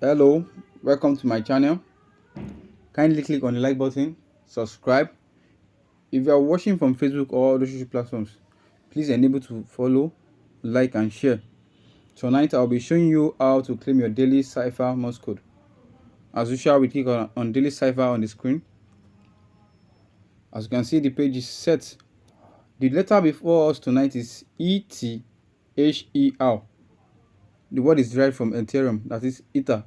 Hello, welcome to my channel. Kindly click on the like button, subscribe. If you are watching from Facebook or other social platforms, please enable to follow, like and share. Tonight I'll be showing you how to claim your daily cipher morse code. As usual, we click on daily cipher on the screen. As you can see, the page is set. The letter before us tonight is ETHER. The word is derived from Ethereum, that is ether.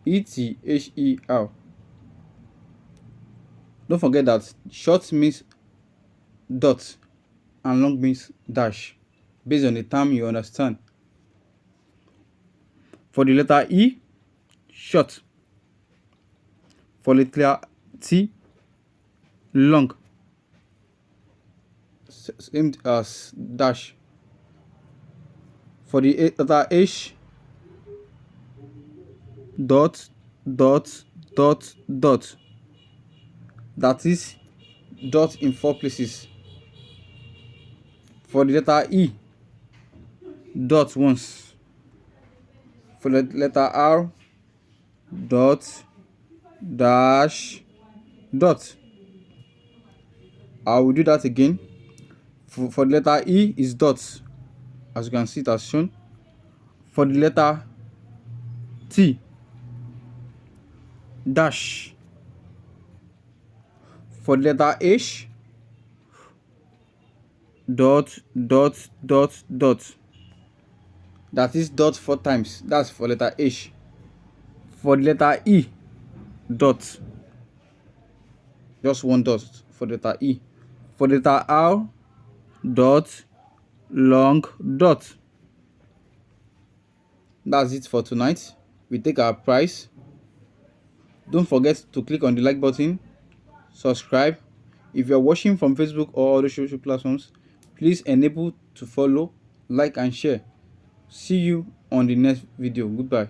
ETHER. Don't forget that short means dot and long means dash, based on the term you understand. For the letter E, short. For the letter T, long, same as dash. For the letter H, dot, dot, dot, dot. That is dot in 4 places. For the letter E, dot once. For the letter R, dot, dash, dot. I will do that again. For the letter E is dot, as you can see it as shown. For the letter T, dash. For the letter H, dot, dot, dot, dot. That is dot 4 times. That's for letter H. For the letter E, dot. Just one dot for the letter E. For the letter R, dot, long, dot. That's it for tonight. We take our prize. Don't forget to click on the like button, subscribe. If you are watching from Facebook or other social platforms, please enable to follow, like and share. See you on the next video. Goodbye.